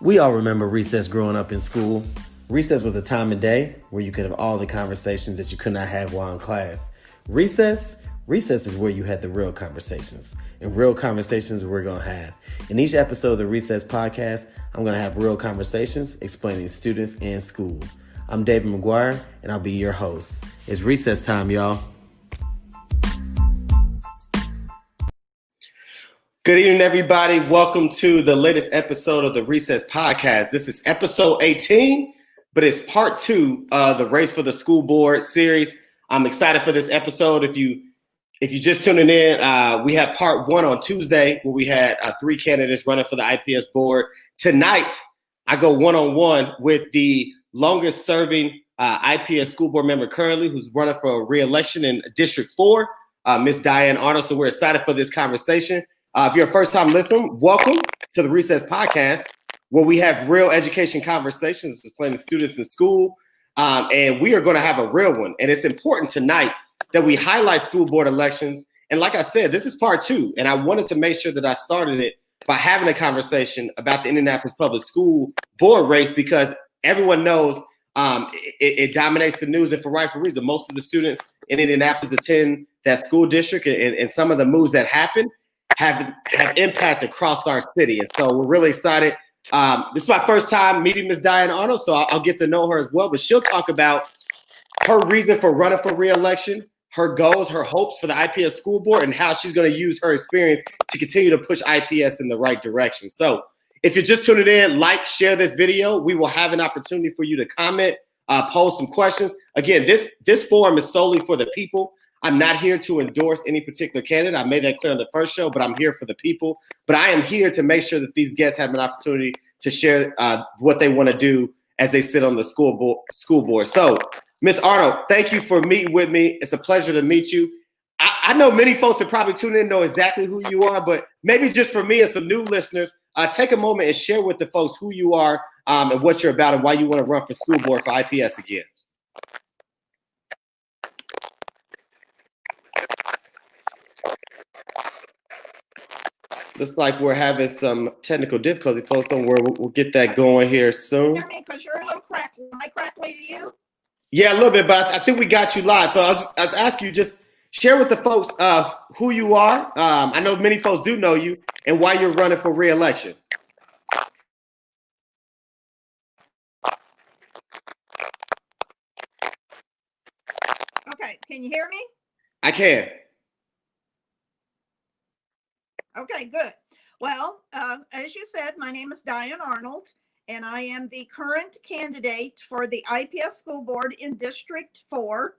We all remember recess growing up in school. Recess was a time of day where you could have all the conversations that you could not have while in class. Recess is where you had the real conversations. And real conversations we're going to have. In each episode of the Recess podcast, I'm going to have real conversations explaining students and school. I'm David McGuire, and I'll be your host. It's recess time, y'all. Good evening, everybody. Welcome to the latest episode of the Recess Podcast. This is episode 18, but it's part 2 of the Race for the School Board series. I'm excited for this episode. If you just tuning in, we had part 1 on Tuesday where we had 3 candidates running for the IPS board. Tonight, I go one-on-one with the longest serving IPS school board member currently, who's running for re-election in District 4, Miss Diane Arnold. So we're excited for this conversation. If you're a first-time listener, welcome to the Recess Podcast, where we have real education conversations explaining students in school, and we are going to have a real one. And it's important tonight that we highlight school board elections. And like I said, this is part 2, and I wanted to make sure that I started it by having a conversation about the Indianapolis Public School Board race, because everyone knows it dominates the news, and for rightful reason. Most of the students in Indianapolis attend that school district, and some of the moves that happen have impact across our city. And so we're really excited. This is my first time meeting Ms. Diane Arnold, so I'll get to know her as well. But she'll talk about her reason for running for re-election, her goals, her hopes for the IPS school board, and how she's going to use her experience to continue to push IPS in the right direction. So if you're just tuning in, like, share this video. We will have an opportunity for you to comment, pose some questions. Again, this forum is solely for the people. I'm not here to endorse any particular candidate. I made that clear on the first show, but I'm here for the people. But I am here to make sure that these guests have an opportunity to share what they want to do as they sit on the school board. So, Ms. Arnold, thank you for meeting with me. It's a pleasure to meet you. I know many folks that probably tune in know exactly who you are, but maybe just for me and some new listeners, take a moment and share with the folks who you are and what you're about and why you want to run for school board for IPS again. Looks like we're having some technical difficulty. Folks, don't worry. We'll get that going here soon. Hear me, because you're a little crackly. Am I crackly to you? Yeah, a little bit, but I think we got you live. So I'll ask you, just share with the folks who you are. I know many folks do know you and why you're running for re-election. Okay, can you hear me? I can. Okay, good. Well, as you said, my name is Diane Arnold, and I am the current candidate for the IPS School Board in District 4.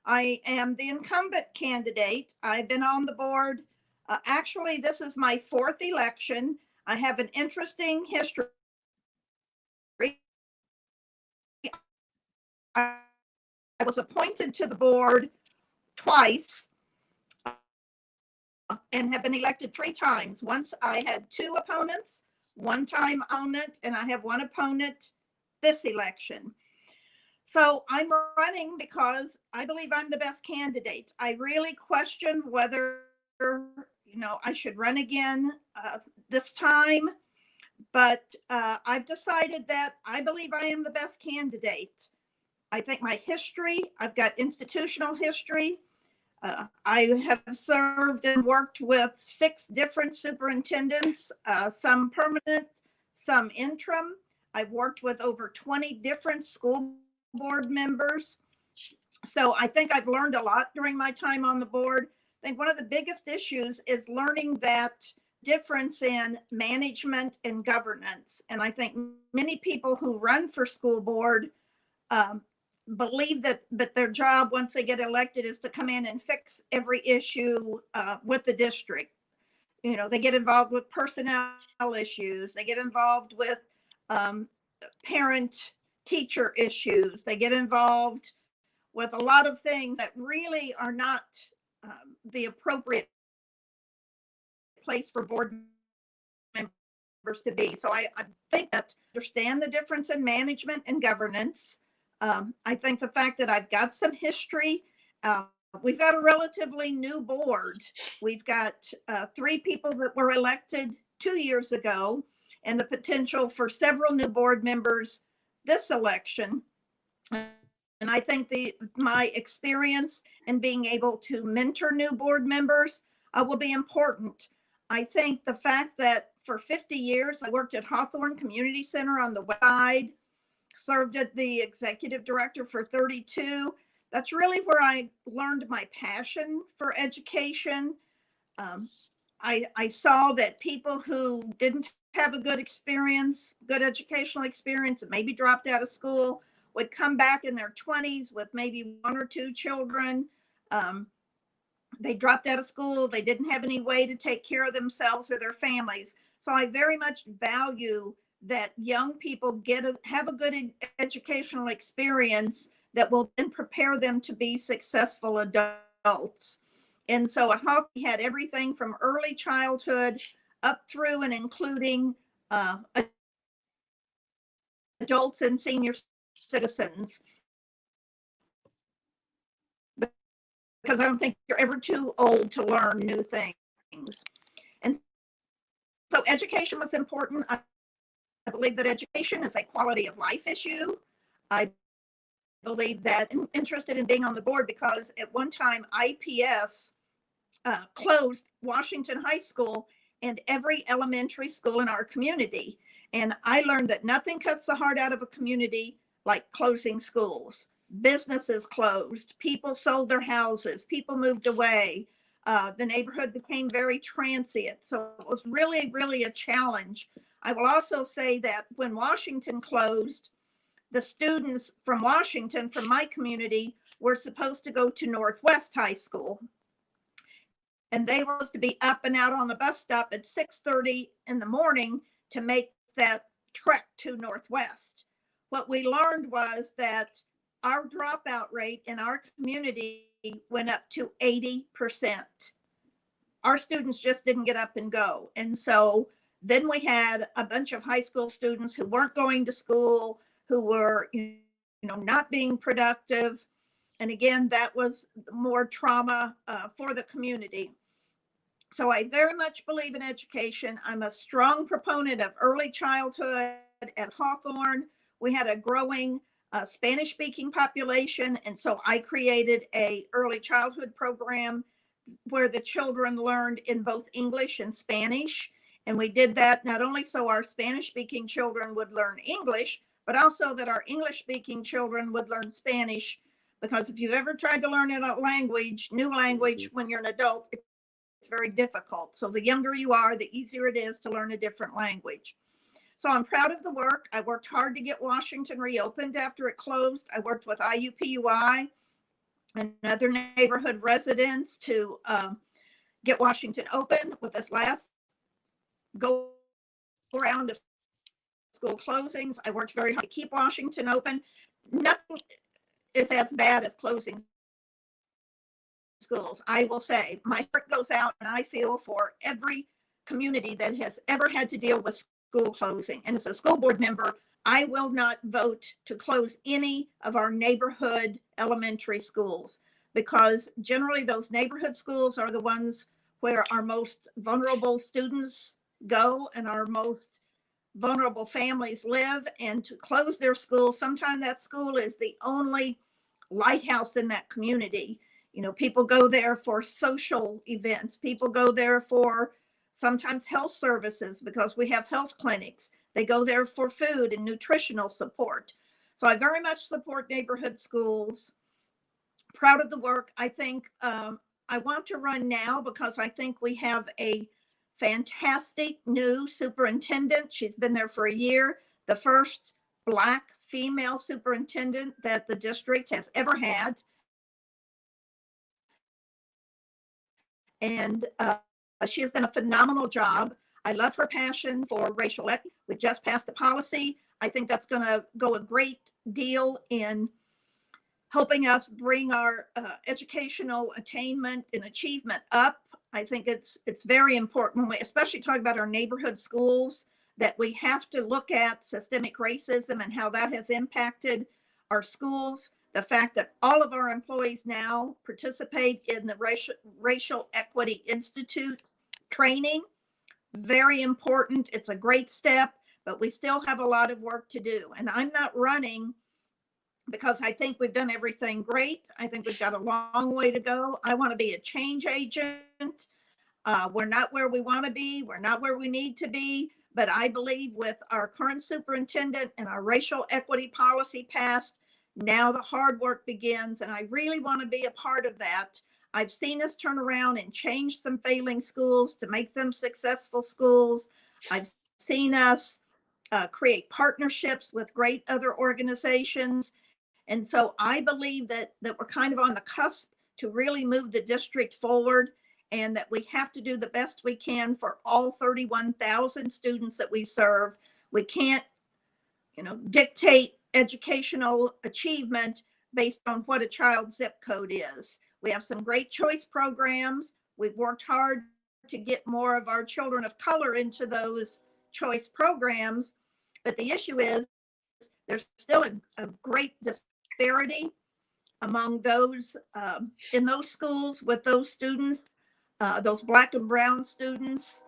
I am the incumbent candidate. I've been on the board. Actually, this is my 4th election. I have an interesting history. I was appointed to the board twice and have been elected 3 times. Once I had 2 opponents, 1 time opponent, and I have 1 opponent this election. So I'm running because I believe I'm the best candidate. I really questioned whether, I should run again this time, but I've decided that I believe I am the best candidate. I think my history, I've got institutional history. I have served and worked with 6 different superintendents, some permanent, some interim. I've worked with over 20 different school board members. So I think I've learned a lot during my time on the board. I think one of the biggest issues is learning that difference in management and governance. And I think many people who run for school board believe that their job once they get elected is to come in and fix every issue with the district. They get involved with personnel issues. They get involved with parent teacher issues. They get involved with a lot of things that really are not the appropriate place for board members to be. So I think that understand the difference in management and governance. I think the fact that I've got some history we've got a relatively new board. We've got 3 people that were elected 2 years ago, and the potential for several new board members this election. And I think my experience in being able to mentor new board members will be important. I think the fact that for 50 years I worked at Hawthorne Community Center on the west side, served as the executive director for 32. That's really where I learned my passion for education. I saw that people who didn't have a good experience, good educational experience, and maybe dropped out of school would come back in their 20s with maybe 1 or 2 children. They dropped out of school. They didn't have any way to take care of themselves or their families. So I very much value that young people have a good educational experience that will then prepare them to be successful adults. And so we had everything from early childhood up through and including adults and senior citizens, because I don't think you're ever too old to learn new things. And so education was important. I believe that education is a quality of life issue. I believe that I'm interested in being on the board because at one time IPS closed Washington High School and every elementary school in our community. And I learned that nothing cuts the heart out of a community like closing schools. Businesses closed, people sold their houses, people moved away. The neighborhood became very transient. So it was really, really a challenge. I will also say that when Washington closed, the students from Washington, from my community, were supposed to go to Northwest High School. And they were supposed to be up and out on the bus stop at 6:30 in the morning to make that trek to Northwest. What we learned was that our dropout rate in our community went up to 80%. Our students just didn't get up and go. And so then we had a bunch of high school students who weren't going to school, who were, not being productive. And again, that was more trauma for the community. So I very much believe in education. I'm a strong proponent of early childhood at Hawthorne. We had a growing Spanish-speaking population, and so I created a early childhood program where the children learned in both English and Spanish. And we did that not only so our Spanish-speaking children would learn English, but also that our English-speaking children would learn Spanish. Because if you've ever tried to learn a language, new language, when you're an adult, it's very difficult. So the younger you are, the easier it is to learn a different language. So I'm proud of the work. I worked hard to get Washington reopened after it closed. I worked with IUPUI and other neighborhood residents to get Washington open with this last go around of school closings. I worked very hard to keep Washington open. Nothing is as bad as closing schools. I will say my heart goes out and I feel for every community that has ever had to deal with school closing. And as a school board member, I will not vote to close any of our neighborhood elementary schools, because generally those neighborhood schools are the ones where our most vulnerable students go and our most vulnerable families live. And to close their school, sometimes that school is the only lighthouse in that community. People go there for social events. People go there for sometimes health services because we have health clinics. They go there for food and nutritional support. So I very much support neighborhood schools. Proud of the work. I think I want to run now because I think we have a fantastic new superintendent. She's been there for a year. The first Black female superintendent that the district has ever had. And she has done a phenomenal job. I love her passion for racial equity. We just passed a policy. I think that's going to go a great deal in helping us bring our educational attainment and achievement up. I think it's very important when we especially talk about our neighborhood schools, that we have to look at systemic racism and how that has impacted our schools. The fact that all of our employees now participate in the Racial Equity Institute training, very important. It's a great step, but we still have a lot of work to do. And I'm not running because I think we've done everything great. I think we've got a long way to go. I want to be a change agent. We're not where we want to be. We're not where we need to be. But I believe with our current superintendent and our racial equity policy passed, now the hard work begins. And I really want to be a part of that. I've seen us turn around and change some failing schools to make them successful schools. I've seen us create partnerships with great other organizations. And so I believe that we're kind of on the cusp to really move the district forward, and that we have to do the best we can for all 31,000 students that we serve. We can't, dictate educational achievement based on what a child's zip code is. We have some great choice programs. We've worked hard to get more of our children of color into those choice programs. But the issue is there's still a great disparity among those in those schools with those students, those Black and brown students,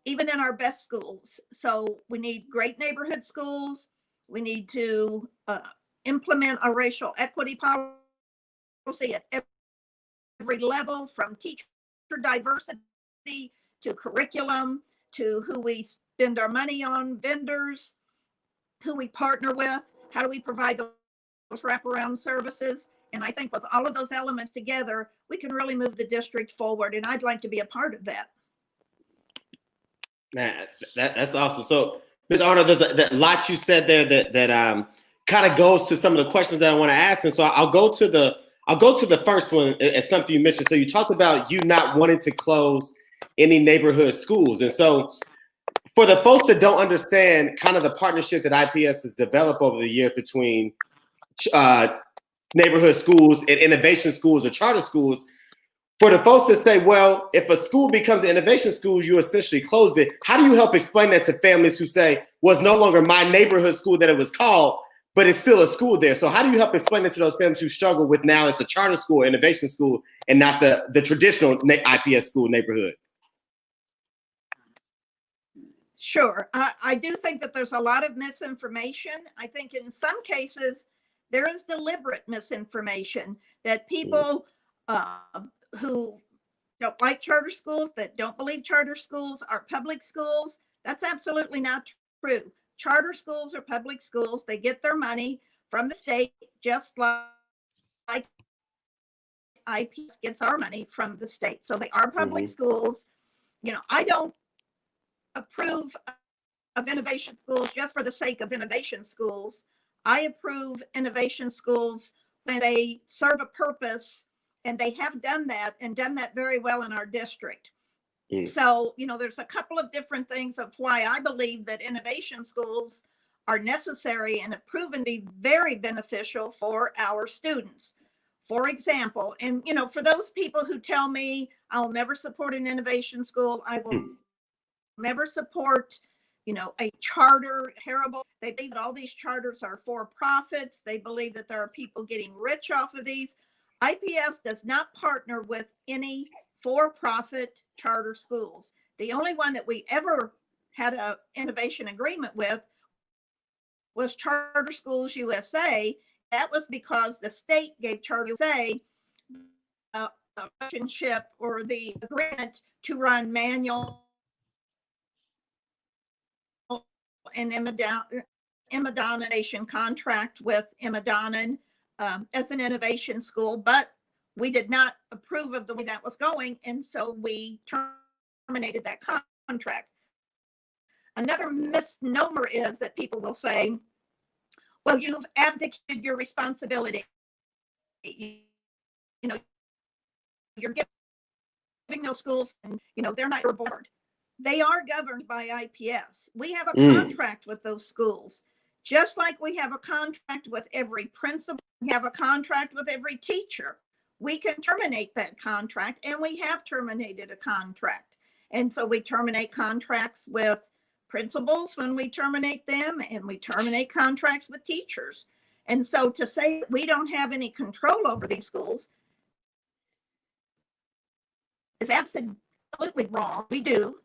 even in our best schools. So we need great neighborhood schools. We need to implement a racial equity policy at every level, from teacher diversity to curriculum to who we spend our money on, vendors, who we partner with, how do we provide those wraparound services. And I think with all of those elements together, we can really move the district forward. And I'd like to be a part of that. Man, that's awesome. So, Ms. Arnold, there's a lot you said there that kind of goes to some of the questions that I want to ask. And so I'll go to the first one as something you mentioned. So you talked about you not wanting to close any neighborhood schools. And so for the folks that don't understand kind of the partnership that IPS has developed over the years between neighborhood schools and innovation schools or charter schools, for the folks that say, well, if a school becomes an innovation school, you essentially closed it. How do you help explain that to families who say, well, it's no longer my neighborhood school that it was called, but it's still a school there? So how do you help explain that to those families who struggle with now it's a charter school, innovation school, and not the traditional IPS school neighborhood? Sure. I do think that there's a lot of misinformation. I think in some cases, there is deliberate misinformation that people who don't like charter schools, that don't believe charter schools are public schools, that's absolutely not true. Charter schools are public schools. They get their money from the state, just like IPS gets our money from the state. So they are public schools. I don't approve of innovation schools just for the sake of innovation schools. I approve innovation schools when they serve a purpose, and they have done that and done that very well in our district. So, there's a couple of different things of why I believe that innovation schools are necessary and have proven to be very beneficial for our students. For example, and, for those people who tell me I'll never support an innovation school, I will never support, a charter, terrible. They believe that all these charters are for profits. They believe that there are people getting rich off of these. IPS does not partner with any for-profit charter schools. The only one that we ever had an innovation agreement with was Charter Schools USA. That was because the state gave Charter USA a relationship or the agreement to run manual and Emma Donation contract with Emma Donnan as an innovation school, but we did not approve of the way that was going, and so we terminated that contract. Another misnomer is that people will say, well, you've abdicated your responsibility. You're giving those schools, and they're not your board. They are governed by IPS. We have a contract with those schools, just like we have a contract with every principal. We have a contract with every teacher. We can terminate that contract, and we have terminated a contract. And so we terminate contracts with principals when we terminate them, and we terminate contracts with teachers. And so to say we don't have any control over these schools is absolutely wrong. We do.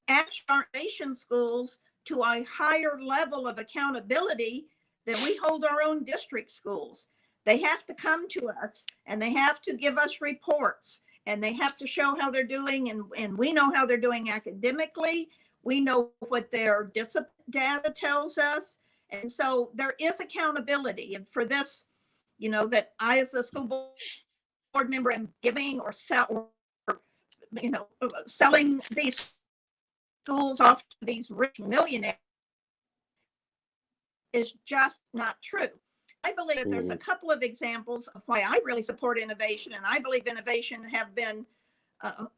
Actually, our nation schools to a higher level of accountability than we hold our own district schools. They have to come to us and they have to give us reports and they have to show how they're doing. And we know how they're doing academically. We know what their discipline data tells us. And so there is accountability. And for this, that I, as a school board member, am giving or selling these schools off to these rich millionaires is just not true. I believe there's a couple of examples of why I really support innovation, and I believe innovation have been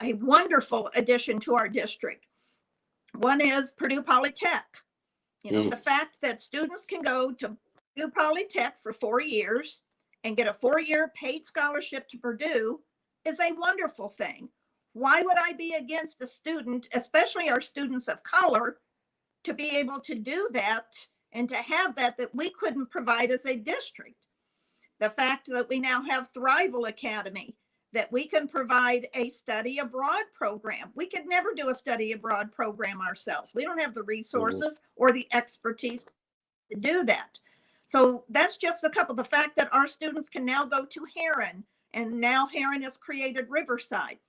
a wonderful addition to our district. One is Purdue Polytech. The fact that students can go to Purdue Polytech for 4 years and get a 4-year paid scholarship to Purdue is a wonderful thing. Why would I be against a student, especially our students of color, to be able to do that and to have that we couldn't provide as a district? The fact that we now have Thrival Academy, that we can provide a study abroad program. We could never do a study abroad program ourselves. We don't have the resources or the expertise to do that. So that's just a couple. The fact that our students can now go to Heron, and now Heron has created Riverside.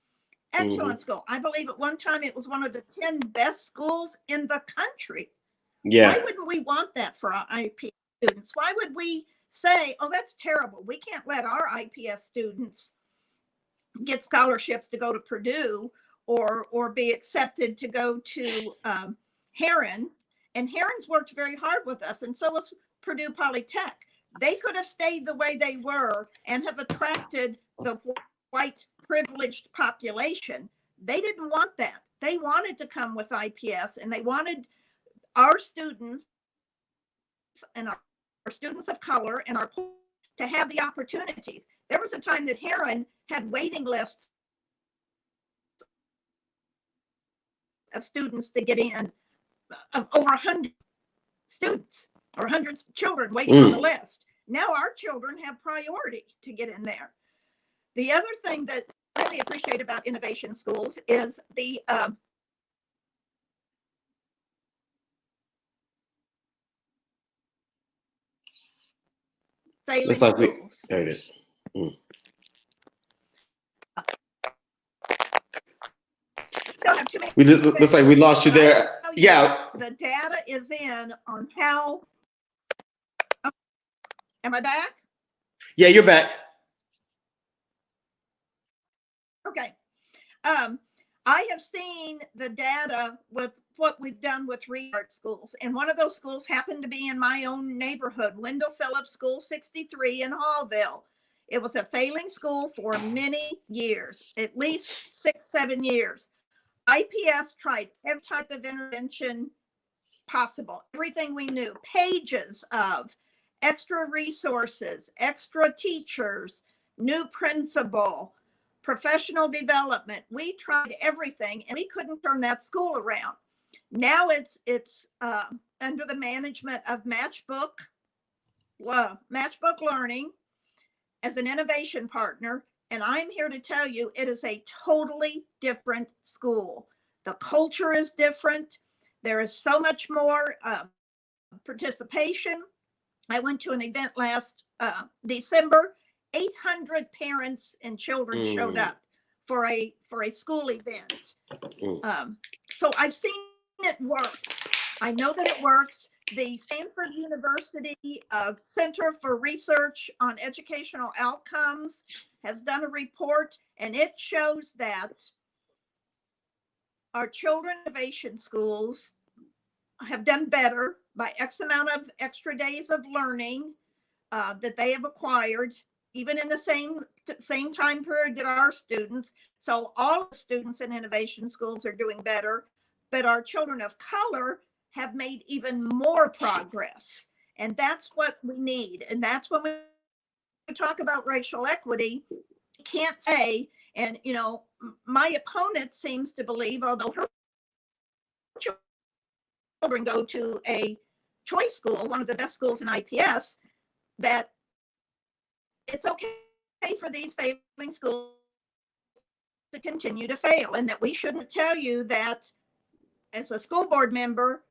Excellent school. I believe at one time it was one of the 10 best schools in the country. Yeah. Why wouldn't we want that for our IPS students? Why would we say, oh, that's terrible, we can't let our IPS students get scholarships to go to Purdue or be accepted to go to Heron? And Heron's worked very hard with us, and so was Purdue Polytech. They could have stayed the way they were and have attracted the white privileged population. They didn't want that. They wanted to come with IPS, and they wanted our students and our students of color and our poor to have the opportunities. There was a time that Heron had waiting lists of students to get in, of over 100 students or 100 children waiting on the list. Now our children have priority to get in there. The other thing that I really appreciate about innovation schools is the failing looks like schools. There it is. Don't have too many. Looks like we lost you there. Yeah. The data is in on how. Oh, am I back? Yeah, you're back. Okay. I have seen the data with what we've done with restart schools. And one of those schools happened to be in my own neighborhood, Wendell Phillips School 63 in Hallville. It was a failing school for many years, at least 6-7 years. IPS tried every type of intervention possible, everything we knew, pages of extra resources, extra teachers, new principal, professional development. We tried everything and we couldn't turn that school around. Now it's under the management of Matchbook Learning as an innovation partner. And I'm here to tell you, it is a totally different school. The culture is different. There is so much more participation. I went to an event last December. 800 parents and children showed up for a school event. So I've seen it work. I know that it works. The Stanford University Center for Research on Educational Outcomes has done a report, and it shows that our children innovation schools have done better by X amount of extra days of learning that they have acquired, even in the same time period that our students. So all the students in innovation schools are doing better, but our children of color have made even more progress. And that's what we need. And that's when we talk about racial equity, you can't say, and my opponent seems to believe, although her children go to a choice school, one of the best schools in IPS, that it's okay for these failing schools to continue to fail, and that we shouldn't tell you that as a school board member,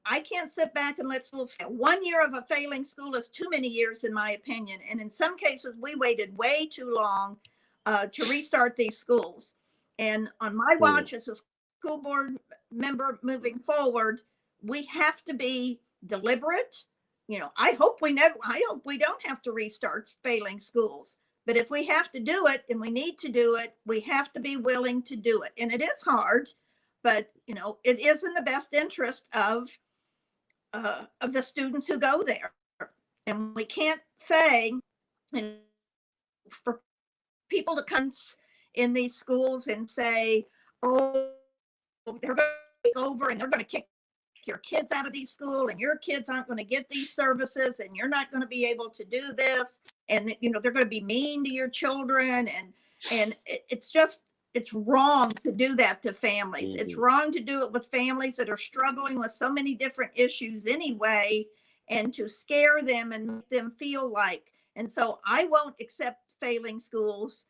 I can't sit back and let schools fail. 1 year of a failing school is too many years, in my opinion. And in some cases, we waited way too long to restart these schools. And on my watch as a school board member moving forward, we have to be deliberate. You know, I hope we don't have to restart failing schools. But if we have to do it and we need to do it, we have to be willing to do it. And it is hard, but you know, it is in the best interest of the students who go there. And we can't say, you know, for people to come in these schools and say, oh, they're going to take over and they're going to kick your kids out of these schools, and your kids aren't going to get these services, and you're not going to be able to do this, and you know, they're going to be mean to your children, and it's wrong to do that to families. It's wrong to do it with families that are struggling with so many different issues anyway, and to scare them and make them feel like. And so I won't accept failing schools.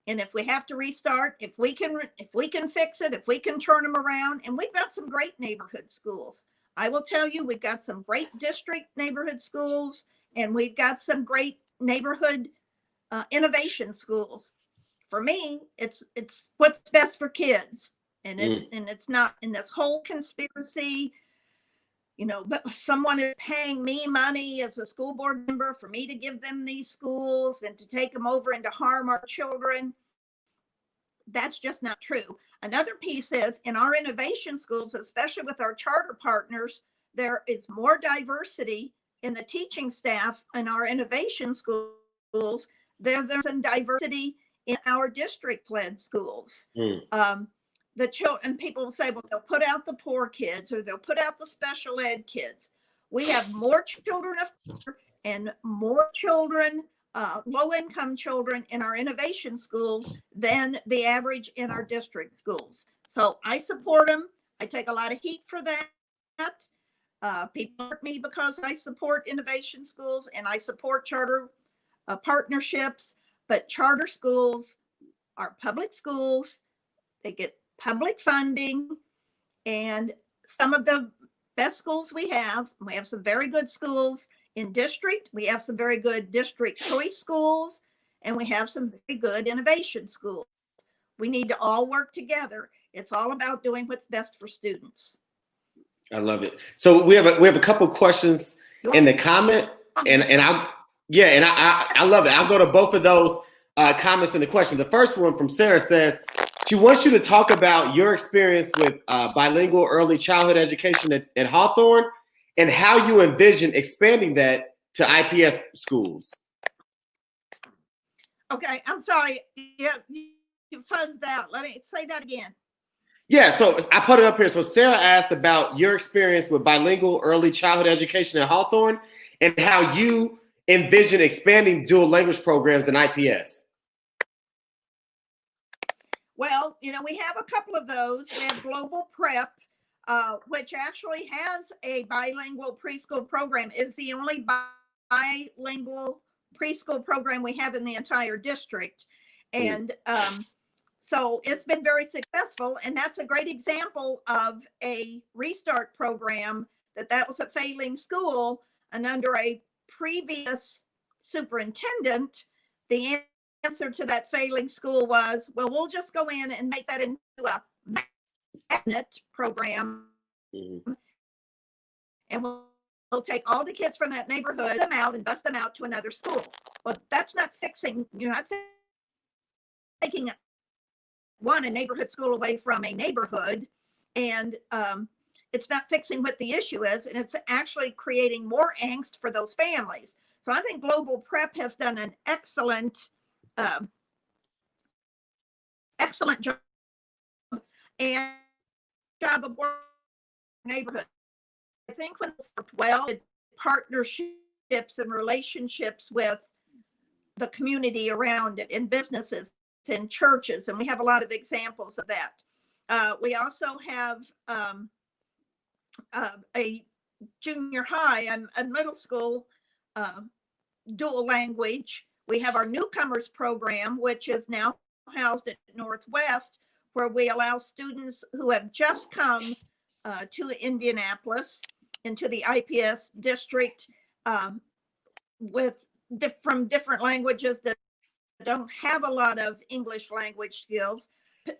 And if we have to restart, if we can fix it, if we can turn them around, and we've got some great neighborhood schools. I will tell you, we've got some great district neighborhood schools, and we've got some great neighborhood innovation schools. For me, it's what's best for kids, and it's not in this whole conspiracy. You know, but someone is paying me money as a school board member for me to give them these schools and to take them over and to harm our children. That's just not true. Another piece is in our innovation schools, especially with our charter partners, there is more diversity in the teaching staff in our innovation schools. There's some diversity in our district-led schools. The children, people will say, well, they'll put out the poor kids or they'll put out the special ed kids. We have more children of color and more children, low-income children in our innovation schools than the average in our district schools. So I support them. I take a lot of heat for that. People hurt me because I support innovation schools and I support charter partnerships, but charter schools are public schools. They get public funding, and some of the best schools we have some very good schools in district, we have some very good district choice schools, and we have some very good innovation schools. We need to all work together. It's all about doing what's best for students. I love it. So we have a couple of questions in the comment, and I love it. I'll go to both of those comments in the question. The first one from Sarah says, she wants you to talk about your experience with bilingual early childhood education at Hawthorne and how you envision expanding that to IPS schools. Okay, I'm sorry. Yeah, you fuzzed out. Let me say that again. Yeah, so I put it up here. So Sarah asked about your experience with bilingual early childhood education at Hawthorne and how you envision expanding dual language programs in IPS. Well, you know, we have a couple of those. We have Global Prep, which actually has a bilingual preschool program. It's the only bilingual preschool program we have in the entire district. And so it's been very successful. And that's a great example of a restart program that was a failing school. And under a previous superintendent, the answer to that failing school was, well, we'll just go in and make that into a magnet program. And we'll take all the kids from that neighborhood, them out and bust them out to another school. Well, that's not fixing, you're not taking a neighborhood school away from a neighborhood. And it's not fixing what the issue is. And it's actually creating more angst for those families. So I think Global Prep has done an excellent job and job of work neighborhood. I think when it's worked well, partnerships and relationships with the community around it, in businesses, in churches, and we have a lot of examples of that. We also have a junior high and a middle school dual language. We have our newcomers program, which is now housed at Northwest, where we allow students who have just come to Indianapolis into the IPS district from different languages that don't have a lot of English language skills.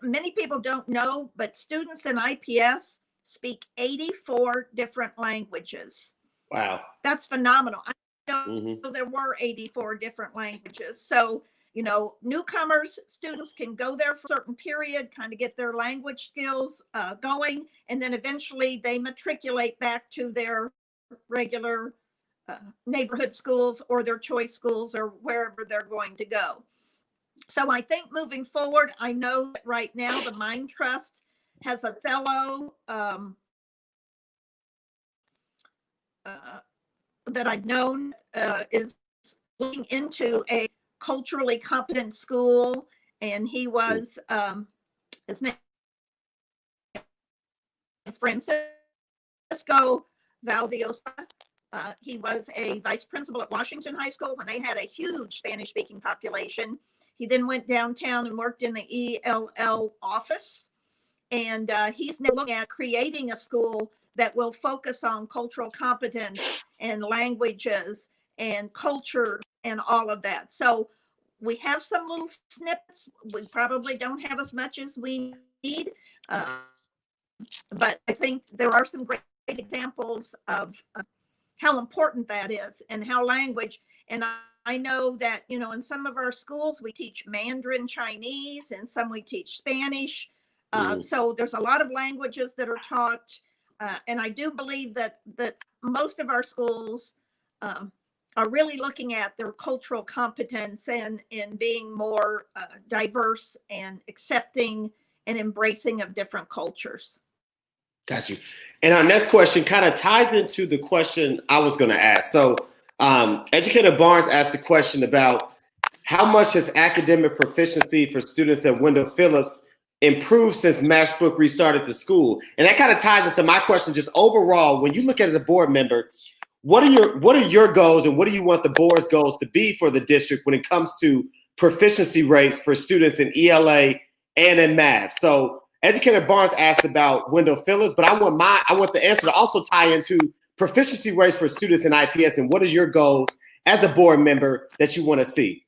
Many people don't know, but students in IPS speak 84 different languages. Wow. That's phenomenal. I know there were 84 different languages. So, newcomers, students can go there for a certain period, kind of get their language skills going, and then eventually they matriculate back to their regular neighborhood schools or their choice schools or wherever they're going to go. So I think moving forward, I know that right now the Mind Trust has a fellow that I've known is looking into a culturally competent school, and he was his name is Francisco Valdiosa. He was a vice principal at Washington High School when they had a huge Spanish-speaking population. He then went downtown and worked in the ELL office, and he's now looking at creating a school that will focus on cultural competence and languages and culture and all of that. So we have some little snippets. We probably don't have as much as we need, but I think there are some great examples of how important that is and how language. And I know that, in some of our schools, we teach Mandarin Chinese, and some we teach Spanish. So there's a lot of languages that are taught. And I do believe that most of our schools are really looking at their cultural competence and in being more diverse and accepting and embracing of different cultures. Got you. And our next question kind of ties into the question I was going to ask. So Educator Barnes asked a question about how much has academic proficiency for students at Wendell Phillips improved since Matchbook restarted the school? And that kind of ties into my question, just overall, when you look at it as a board member, what are your goals and what do you want the board's goals to be for the district when it comes to proficiency rates for students in ELA and in math? So Educator Barnes asked about Wendell Phillips, but I want the answer to also tie into proficiency rates for students in IPS, and what is your goals as a board member that you want to see?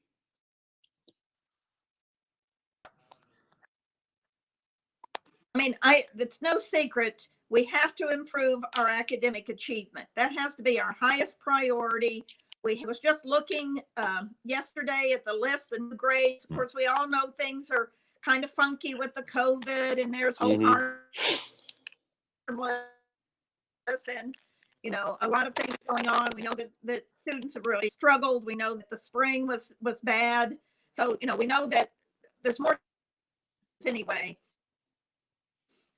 I mean, it's no secret. We have to improve our academic achievement. That has to be our highest priority. We was just looking yesterday at the list and the grades. Of course, we all know things are kind of funky with the COVID, and there's whole and a lot of things going on. We know that students have really struggled. We know that the spring was bad. So we know that there's more anyway.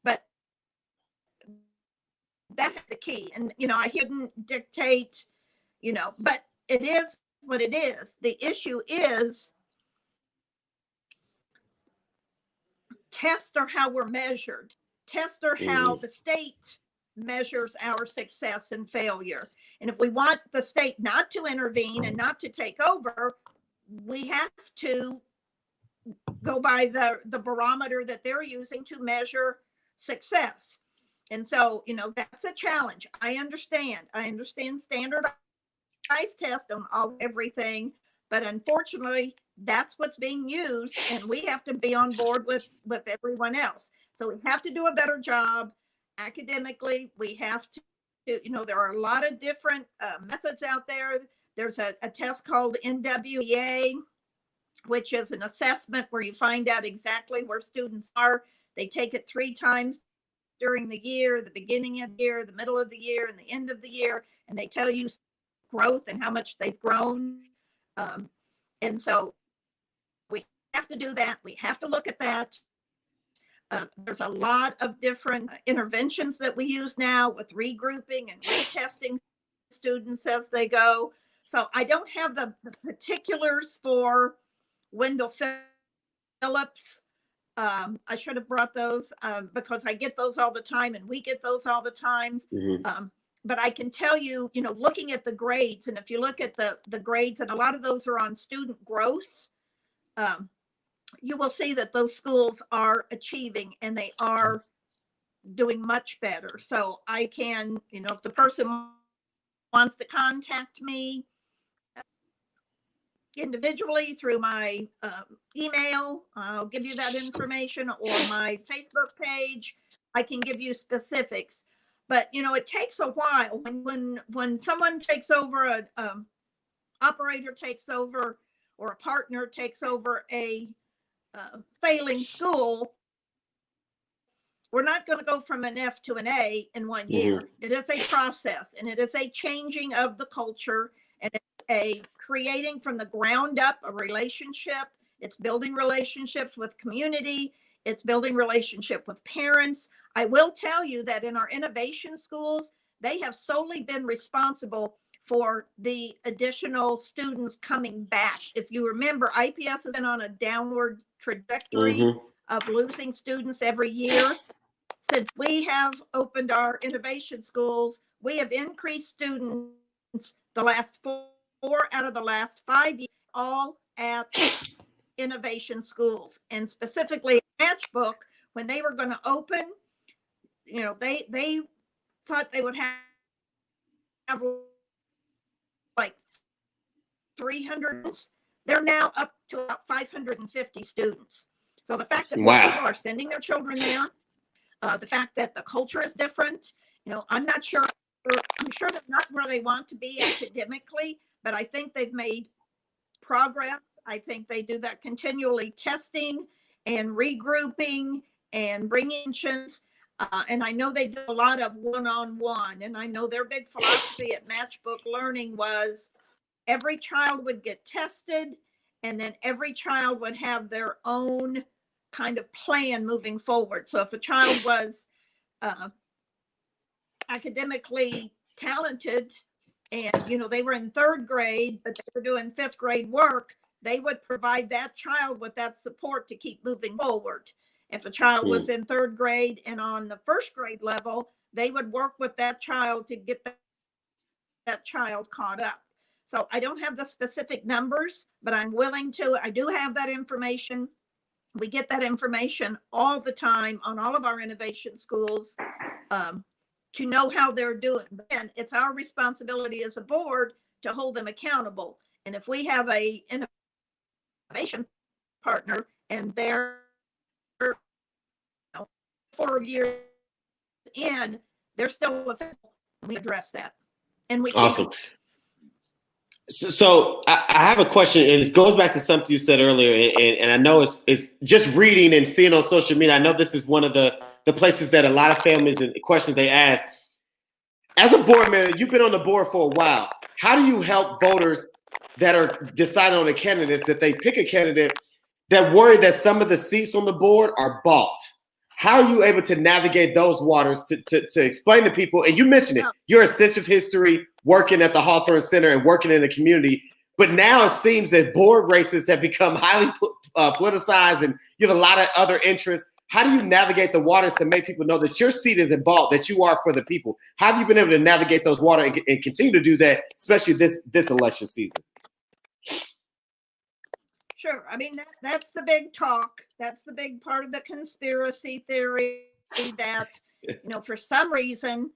But that's the key. And I couldn't dictate, but it is what it is. The issue is tests are how we're measured. Tests are how the state measures our success and failure. And if we want the state not to intervene and not to take over, we have to go by the barometer that they're using to measure success. And so, that's a challenge. I understand standardized tests on everything, but unfortunately, that's what's being used, and we have to be on board with everyone else. So we have to do a better job academically. We have to, there are a lot of different methods out there. There's a test called NWEA, which is an assessment where you find out exactly where students are. They take it 3 times during the year, the beginning of the year, the middle of the year, and the end of the year, and they tell you growth and how much they've grown. And so we have to do that. We have to look at that. There's a lot of different interventions that we use now with regrouping and retesting students as they go. So I don't have the particulars for Wendell Phillips. I should have brought those because I get those all the time, and we get those all the time. but I can tell you, looking at the grades, and if you look at the grades, and a lot of those are on student growth, you will see that those schools are achieving and they are doing much better. So I can, if the person wants to contact me individually through my email, I'll give you that information, or my Facebook page, I can give you specifics. But it takes a while when someone takes over, a operator takes over, or a partner takes over a failing school. We're not going to go from an F to an A in 1 year. It is a process, and it is a changing of the culture, and it's a creating from the ground up a relationship. It's building relationships with community. It's building relationship with parents. I will tell you that in our innovation schools, they have solely been responsible for the additional students coming back. If you remember, IPS has been on a downward trajectory of losing students every year. Since we have opened our innovation schools, we have increased students the last 4 out of the last 5 years, all at innovation schools. And specifically Matchbook, when they were going to open, they thought they would have like 300. They're now up to about 550 students. So the fact that people are sending their children there, the fact that the culture is different, I'm not sure. I'm sure they're not where they want to be academically, but I think they've made progress. I think they do that continually, testing and regrouping and bringing in. And I know they do a lot of one-on-one. And I know their big philosophy at Matchbook Learning was every child would get tested, and then every child would have their own kind of plan moving forward. So if a child was academically talented and they were in 3rd grade, but they were doing 5th grade work, they would provide that child with that support to keep moving forward. If a child was in 3rd grade and on the 1st grade level, they would work with that child to get that child caught up. So I don't have the specific numbers, but I'm willing to. I do have that information. We get that information all the time on all of our innovation schools to know how they're doing. And it's our responsibility as a board to hold them accountable. And if we have a innovation partner and they're 4 years in, they're still available, we address that. And we awesome. So I have a question, and it goes back to something you said earlier, and I know it's just reading and seeing on social media. I know this is one of the places that a lot of families and questions they ask. As a board member, you've been on the board for a while. How do you help voters that are deciding on the candidates, that they pick a candidate that worry that some of the seats on the board are bought? How are you able to navigate those waters to explain to people? And you mentioned it, you're a stitch of history working at the Hawthorne Center and working in the community. But now it seems that board races have become highly politicized and you have a lot of other interests. How do you navigate the waters to make people know that your seat isn't bought, that you are for the people? How have you been able to navigate those waters and continue to do that, especially this election season? Sure. I mean, that's the big talk. That's the big part of the conspiracy theory that, for some reason,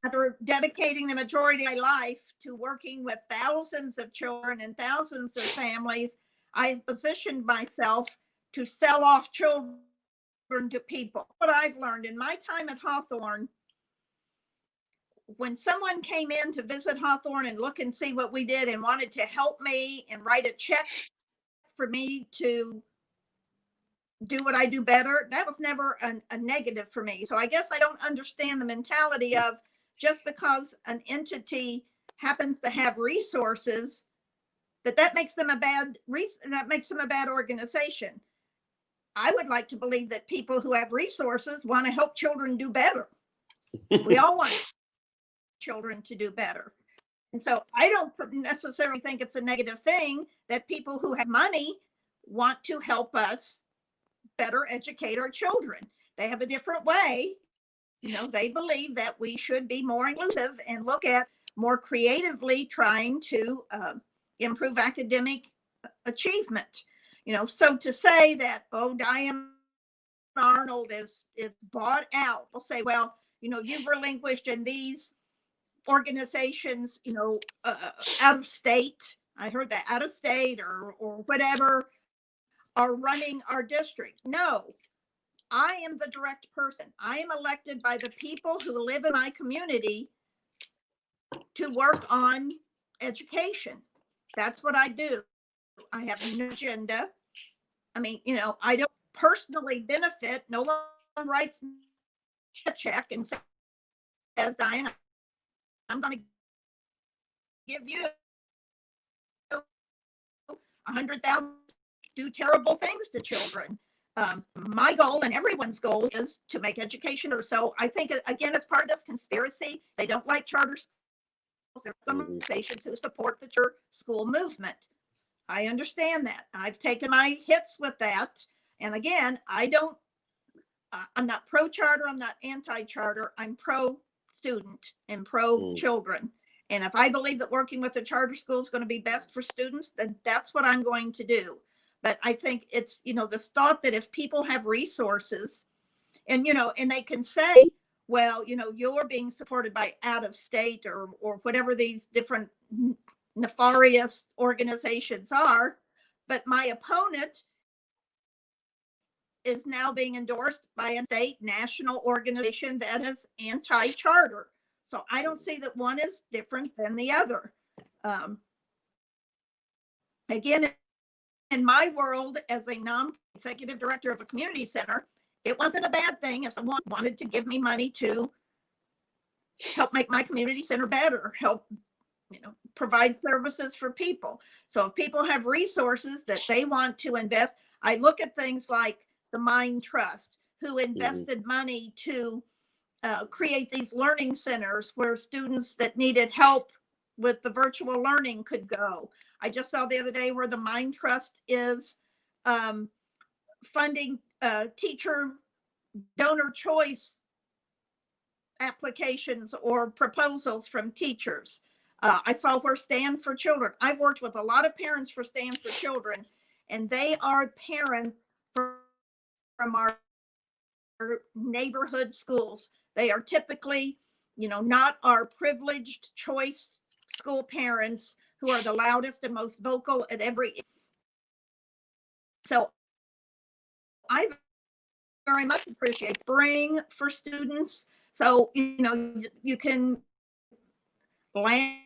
after dedicating the majority of my life to working with thousands of children and thousands of families, I have positioned myself to sell off children to people. What I've learned in my time at Hawthorne, when someone came in to visit Hawthorne and look and see what we did and wanted to help me and write a check for me to do what I do better, that was never a negative for me. So I guess I don't understand the mentality of just because an entity happens to have resources, that makes them a bad organization. I would like to believe that people who have resources want to help children do better. We all want children to do better. And so I don't necessarily think it's a negative thing that people who have money want to help us better educate our children. They have a different way, they believe that we should be more inclusive and look at more creatively trying to improve academic achievement. So to say that, oh, Diane Arnold is bought out, we'll say, well, you've relinquished in these organizations, out of state. I heard that out of state or whatever are running our district. No, I am the direct person. I am elected by the people who live in my community to work on education. That's what I do. I have no agenda. I mean, I don't personally benefit. No one writes a check and says, Diane, I'm going to give you 100,000 do terrible things to children. My goal and everyone's goal is to make education. Or so I think, again, it's part of this conspiracy. They don't like charter schools. They're organizations who support the church school movement. I understand that. I've taken my hits with that. And again, I'm not pro-charter. I'm not anti-charter. I'm pro-student and pro-children. And if I believe that working with a charter school is going to be best for students, then that's what I'm going to do. But I think it's, the thought that if people have resources and, and they can say, well, you're being supported by out of state or whatever these different nefarious organizations are, but my opponent is now being endorsed by a state national organization that is anti-charter. So I don't see that one is different than the other. Again, in my world as a non-executive director of a community center, it wasn't a bad thing if someone wanted to give me money to help make my community center better, help provide services for people. So if people have resources that they want to invest, I look at things like the Mind Trust, who invested money to create these learning centers where students that needed help with the virtual learning could go. I just saw the other day where the Mind Trust is funding teacher donor choice applications or proposals from teachers. I saw where Stand for Children. I've worked with a lot of parents for Stand for Children, and they are parents from our neighborhood schools. They are typically, not our privileged choice school parents who are the loudest and most vocal at every. So I very much appreciate Spring for students. So, you can lambast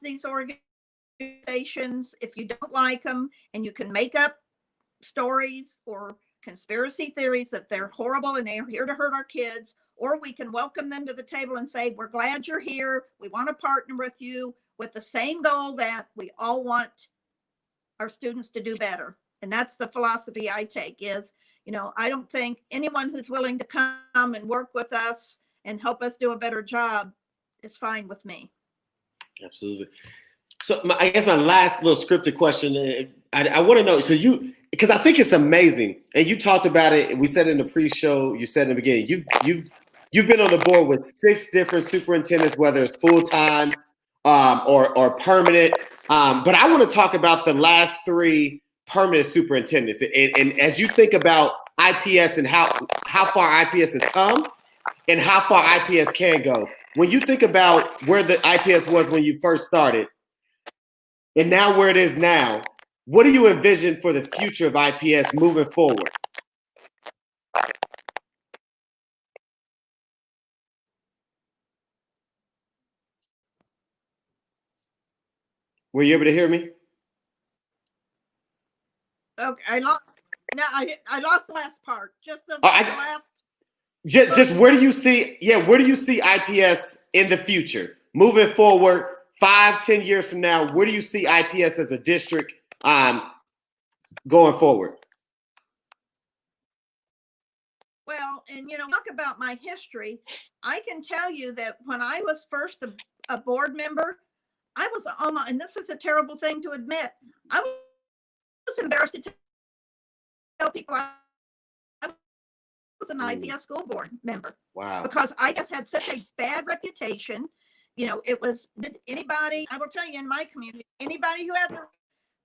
these organizations if you don't like them, and you can make up stories or conspiracy theories that they're horrible and they're here to hurt our kids, or we can welcome them to the table and say, we're glad you're here. We want to partner with you with the same goal that we all want our students to do better. And that's the philosophy I take is, I don't think anyone who's willing to come and work with us and help us do a better job is fine with me. Absolutely. So I guess my last little scripted question, I want to know, so because I think it's amazing, and you talked about it, we said in the pre-show, you said in the beginning, you've been on the board with 6 different superintendents, whether it's full-time or permanent, but I want to talk about the last 3 permanent superintendents, and as you think about IPS and how far IPS has come and how far IPS can go, when you think about where the IPS was when you first started and now where it is now, what do you envision for the future of IPS moving forward? Were you able to hear me? Okay, I lost the last part. Just the last. Just where do you see? Yeah, where do you see IPS in the future, moving forward, 5-10 years from now? Where do you see IPS as a district going forward? Well, and talk about my history. I can tell you that when I was first a board member, I was almost, and this is a terrible thing to admit, I was embarrassed to tell people I was an IPS school board member. Wow. Because IPS had such a bad reputation. It was anybody, I will tell you, in my community, anybody who had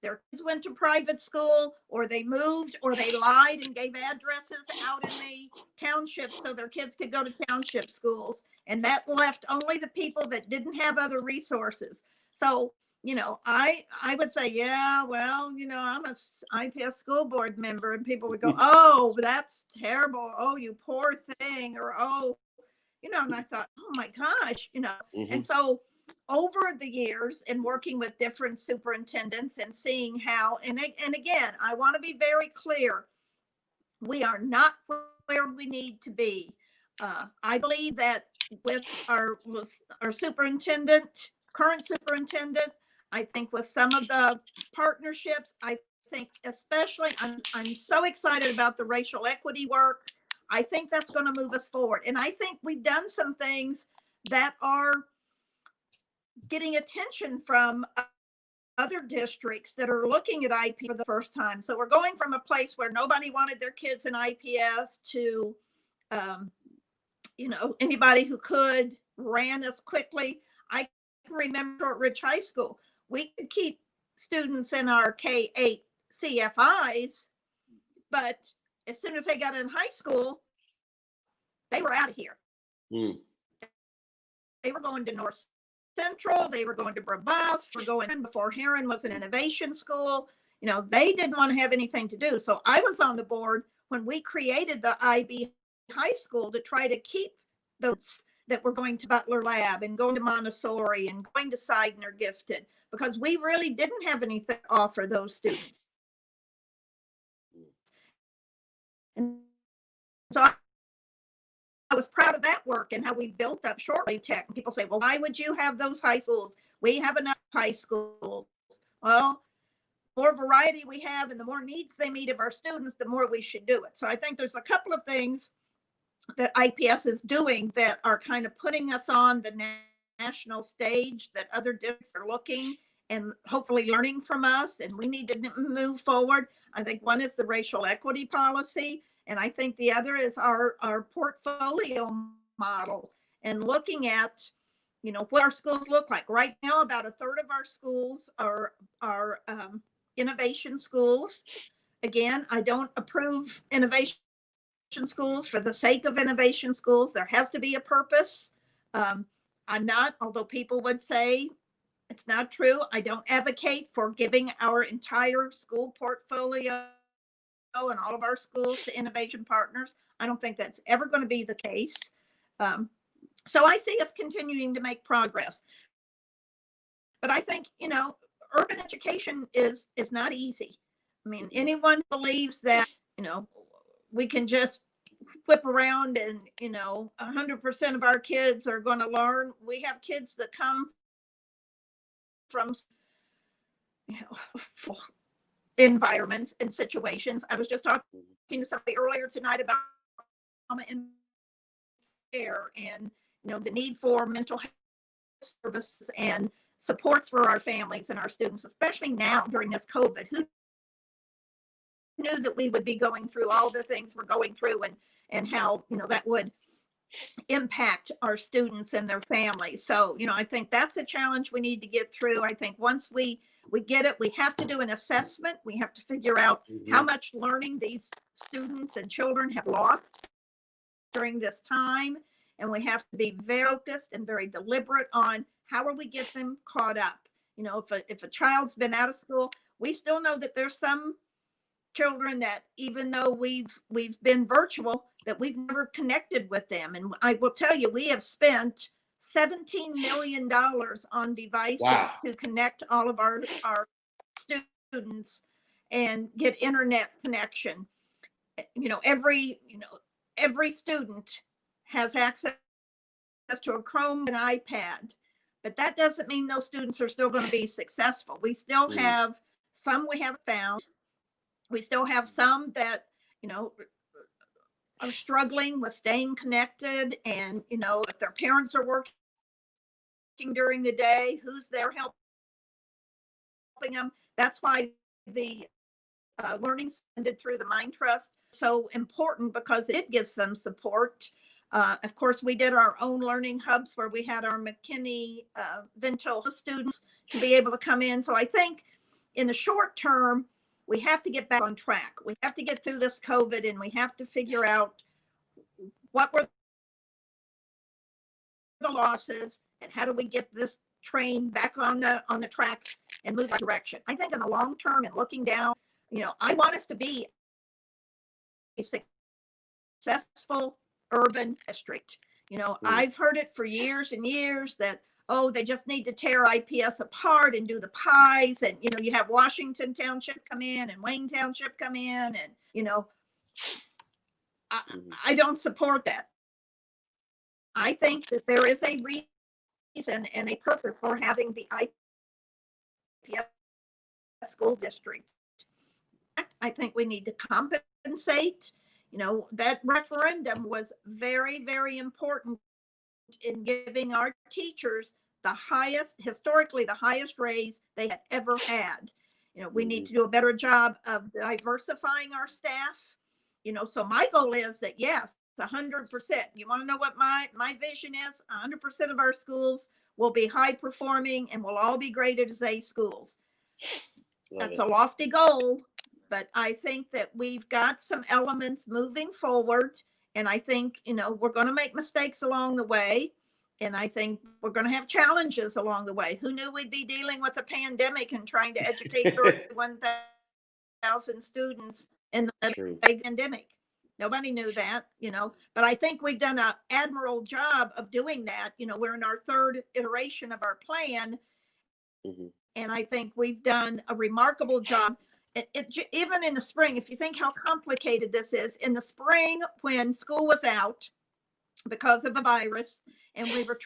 their kids went to private school, or they moved, or they lied and gave addresses out in the township so their kids could go to township schools. And that left only the people that didn't have other resources. So, I would say, yeah, well, I'm a IPS school board member, and people would go, oh, that's terrible. Oh, you poor thing. Or, oh, and I thought, oh my gosh, and so over the years, and working with different superintendents and seeing how, and again, I want to be very clear, we are not where we need to be. I believe that with our current superintendent, I think with some of the partnerships, I think especially, I'm so excited about the racial equity work. I think that's going to move us forward. And I think we've done some things that are getting attention from other districts that are looking at IP for the first time. So we're going from a place where nobody wanted their kids in IPS to, anybody who could ran as quickly. I can remember at Rich High School, we could keep students in our K-8 CFIs, but as soon as they got in high school, they were out of here. They were going to North Central, they were going to Brebeuf, before Heron was an innovation school. They didn't want to have anything to do. So I was on the board when we created the IB High School to try to keep those that were going to Butler Lab and going to Montessori and going to Seidner Gifted, because we really didn't have anything to offer those students. And so I was proud of that work and how we built up Shortwave Tech. And people say, well, why would you have those high schools? We have enough high schools. Well, the more variety we have and the more needs they meet of our students, the more we should do it. So I think there's a couple of things that IPS is doing that are kind of putting us on the national stage, that other districts are looking and hopefully learning from us, and we need to move forward. I think one is the racial equity policy, and I think the other is our portfolio model, and looking at, what our schools look like. Right now, about a third of our schools are innovation schools. Again, I don't approve innovation schools for the sake of innovation schools. There has to be a purpose. I'm not, although people would say it's not true, I don't advocate for giving our entire school portfolio and all of our schools to innovation partners. I don't think that's ever going to be the case. So I see us continuing to make progress. But I think, urban education is not easy. I mean, anyone believes that, we can just whip around and, 100% of our kids are going to learn. We have kids that come from, environments and situations. I was just talking to somebody earlier tonight about care and, the need for mental health services and supports for our families and our students, especially now during this COVID. Who knew that we would be going through all the things we're going through, and how, that would impact our students and their families. So, I think that's a challenge we need to get through. I think once we get it, we have to do an assessment. We have to figure out how much learning these students and children have lost during this time. And we have to be very focused and very deliberate on how will we get them caught up. If a child's been out of school, we still know that there's some children that, even though we've been virtual, that we've never connected with them. And I will tell you, we have spent $17 million on devices to connect all of our students and get internet connection. Every student has access to a Chrome and iPad, but that doesn't mean those students are still going to be successful. We still have some we haven't found. We still have some that, are struggling with staying connected, and, if their parents are working during the day, who's there helping them? That's why the learning ended through the Mind Trust so important because it gives them support. Of course, we did our own learning hubs where we had our McKinney Vento students to be able to come in. So I think in the short term, we have to get back on track. We have to get through this COVID, and we have to figure out what were the losses and how do we get this train back on the tracks and move that direction. I think in the long term and looking down, I want us to be a successful urban district. I've heard it for years and years that, oh, they just need to tear IPS apart and do the pies. And, you have Washington Township come in and Wayne Township come in. And, I don't support that. I think that there is a reason and a purpose for having the IPS school district. I think we need to compensate. That referendum was very, very important in giving our teachers historically the highest raise they had ever had. We need to do a better job of diversifying our staff. So my goal is that, yes, 100%. You want to know what my vision is? 100% of our schools will be high performing and will all be graded as A schools. That's a lofty goal, but I think that we've got some elements moving forward. And I think, we're going to make mistakes along the way. And I think we're going to have challenges along the way. Who knew we'd be dealing with a pandemic and trying to educate 31,000 students in the pandemic? Nobody knew that, but I think we've done an admirable job of doing that. We're in our third iteration of our plan. And I think we've done a remarkable job. Even in the spring, if you think how complicated this is, in the spring when school was out because of the virus, and we were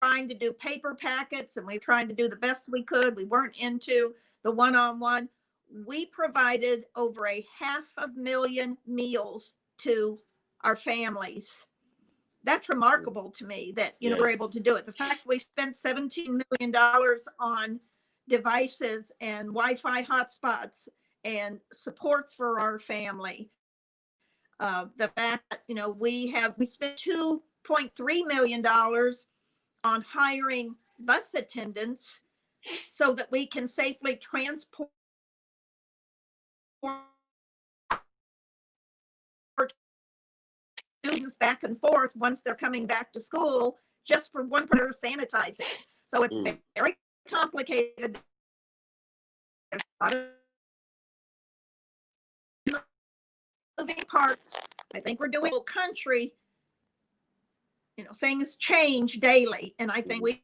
trying to do paper packets and we were trying to do the best we could, we weren't into the one-on-one. We provided over 500,000 meals to our families. That's remarkable to me that, we're able to do it. The fact we spent $17 million on devices and Wi-Fi hotspots and supports for our family. The fact that, we spent $2.3 million on hiring bus attendants so that we can safely transport students back and forth once they're coming back to school, just for one for sanitizing. So it's very complicated. There's a lot of moving parts. I think we're doing a whole country. Things change daily, and I think we've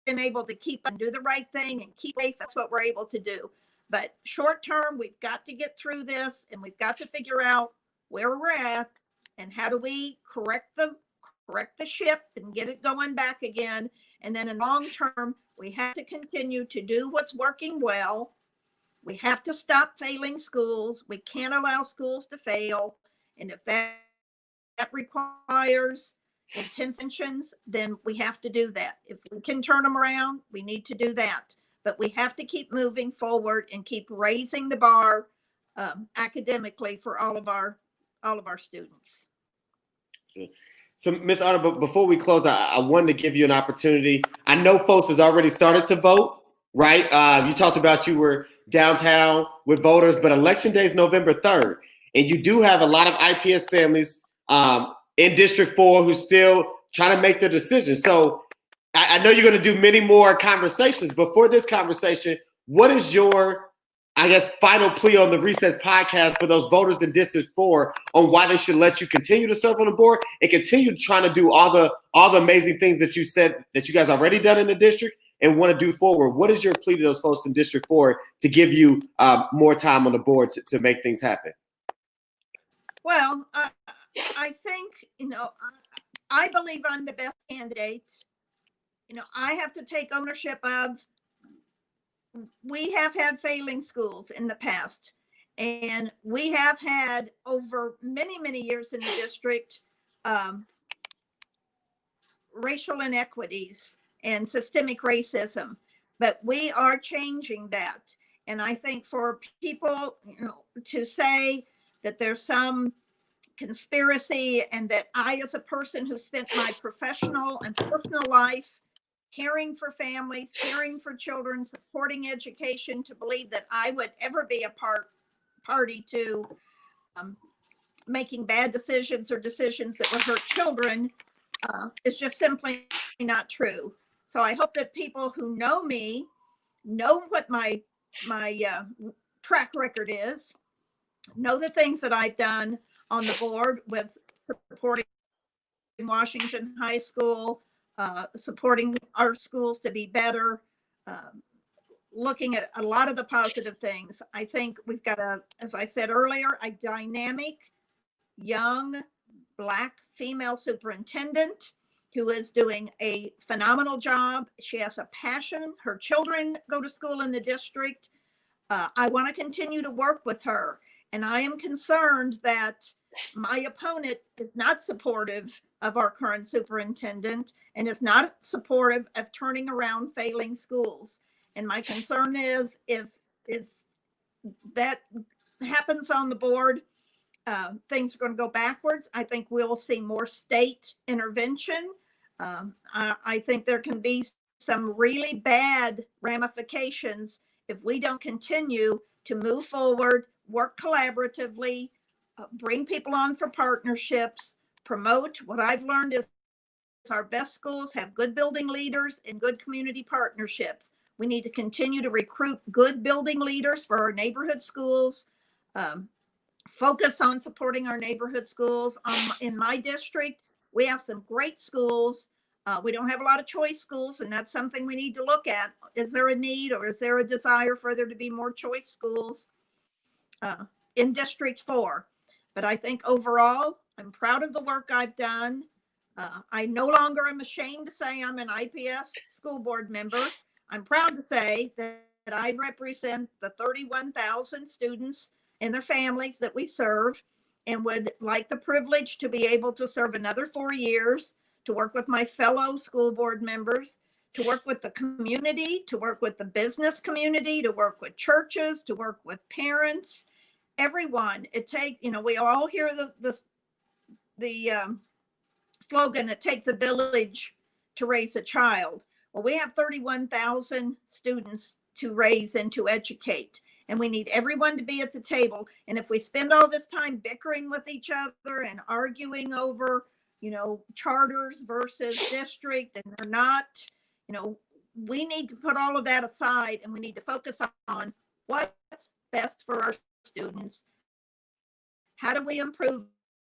been able to keep and do the right thing and keep safe. That's what we're able to do. But short term, we've got to get through this, and we've got to figure out where we're at and how do we correct the ship and get it going back again. And then in long term, we have to continue to do what's working well. We have to stop failing schools. We can't allow schools to fail. And if that requires intentions, then we have to do that. If we can turn them around, we need to do that. But we have to keep moving forward and keep raising the bar academically for all of our students. So, Ms. Arnold, before we close, I wanted to give you an opportunity. I know folks has already started to vote, right? You talked about you were downtown with voters, but Election Day is November 3rd. And you do have a lot of IPS families in District 4 who's still trying to make the decision. So I know you're going to do many more conversations, but for this conversation, what is your, final plea on the Recess podcast for those voters in District 4 on why they should let you continue to serve on the board and continue trying to do all the amazing things that you said that you guys already done in the district and want to do forward? What is your plea to those folks in District 4 to give you more time on the board to make things happen? Well, I think, I believe I'm the best candidate. I have to take ownership of, we have had failing schools in the past, and we have had over many, many years in the district, racial inequities and systemic racism, but we are changing that. And I think for people, to say that there's some conspiracy and that I, as a person who spent my professional and personal life caring for families, caring for children, supporting education, to believe that I would ever be a party to making bad decisions or decisions that would hurt children is just simply not true. So I hope that people who know me know what my track record is, know the things that I've done on the board with supporting Washington High School, supporting our schools to be better, looking at a lot of the positive things. I think we've got as I said earlier, a dynamic, young, Black female superintendent who is doing a phenomenal job. She has a passion. Her children go to school in the district. I want to continue to work with her. And I am concerned that my opponent is not supportive of our current superintendent and is not supportive of turning around failing schools. And my concern is if that happens on the board, things are going to go backwards. I think we'll see more state intervention. I think there can be some really bad ramifications if we don't continue to move forward, work collaboratively, bring people on for partnerships, promote. What I've learned is our best schools have good building leaders and good community partnerships. We need to continue to recruit good building leaders for our neighborhood schools, focus on supporting our neighborhood schools. In my district, we have some great schools. We don't have a lot of choice schools, and that's something we need to look at. Is there a need or is there a desire for there to be more choice schools in District 4? But I think overall, I'm proud of the work I've done. I no longer am ashamed to say I'm an IPS school board member. I'm proud to say that I represent the 31,000 students and their families that we serve, and would like the privilege to be able to serve another 4 years, to work with my fellow school board members, to work with the community, to work with the business community, to work with churches, to work with parents, everyone. It takes, we all hear the slogan, it takes a village to raise a child. Well, we have 31,000 students to raise and to educate. And we need everyone to be at the table. And if we spend all this time bickering with each other and arguing over, charters versus district, and they're not, we need to put all of that aside, and we need to focus on what's best for our students. How do we improve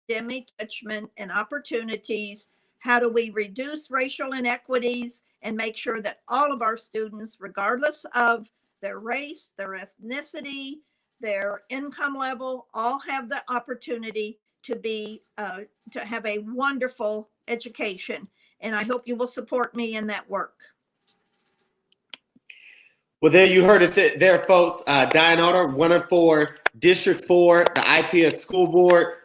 academic enrichment and opportunities? How do we reduce racial inequities and make sure that all of our students, regardless of their race, their ethnicity, their income level, all have the opportunity to have a wonderful education? And I hope you will support me in that work. Well, there you heard it there, folks. Diane Arnold, running for District 4, the IPS School Board.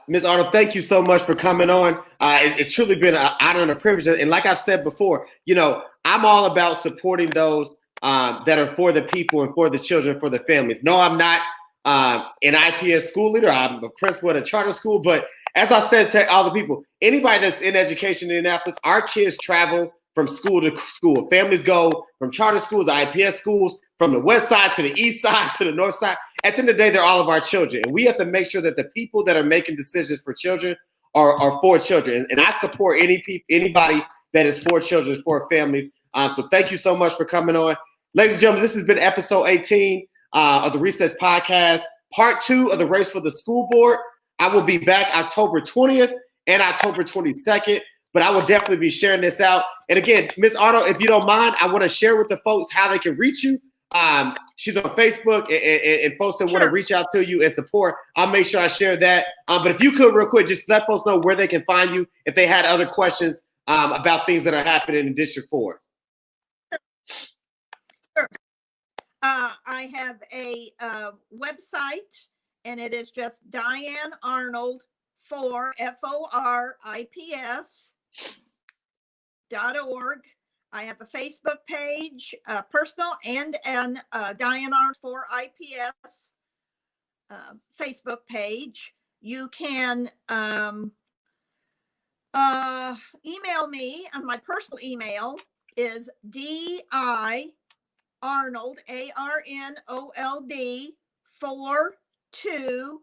Ms. Arnold, thank you so much for coming on. It's truly been an honor and a privilege. And like I've said before, I'm all about supporting those that are for the people and for the children, for the families. No, I'm not an IPS school leader. I'm a principal at a charter school. But as I said to all the people, anybody that's in education in Indianapolis, our kids travel from school to school. Families go from charter schools to IPS schools, from the west side to the east side to the north side. At the end of the day, they're all of our children. And we have to make sure that the people that are making decisions for children are for children. And I support anybody that is for children, for families. So thank you so much for coming on. Ladies and gentlemen, this has been episode 18 of the Recess Podcast, part 2 of the Race for the School Board. I will be back October 20th and October 22nd, but I will definitely be sharing this out. And again, Ms. Arnold, if you don't mind, I want to share with the folks how they can reach you. She's on Facebook, and folks that want to reach out to you and support, I'll make sure I share that. But if you could real quick, just let folks know where they can find you if they had other questions about things that are happening in District 4. Sure. I have a website, and it is just Diane Arnold for FORIPS.org. I have a Facebook page, personal, and an Diane Arnold for IPS Facebook page. You can email me. On my personal email is DI Arnold, ARNOLD 42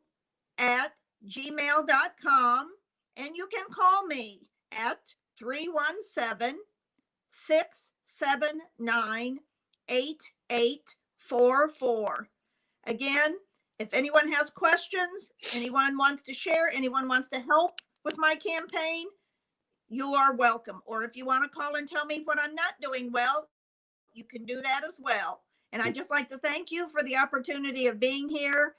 at gmail.com. And you can call me at 317-679-8844. Again, if anyone has questions, anyone wants to share, anyone wants to help with my campaign, you are welcome. Or if you want to call and tell me what I'm not doing well, you can do that as well. And I'd just like to thank you for the opportunity of being here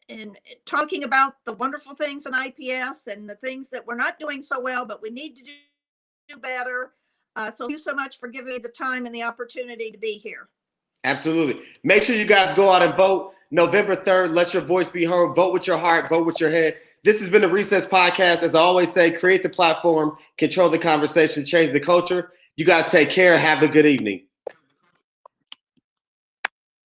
and talking about the wonderful things in IPS and the things that we're not doing so well, but we need to do better. So thank you so much for giving me the time and the opportunity to be here. Absolutely. Make sure you guys go out and vote November 3rd. Let your voice be heard. Vote with your heart. Vote with your head. This has been the Recess Podcast. As I always say, create the platform, control the conversation, change the culture. You guys take care. Have a good evening.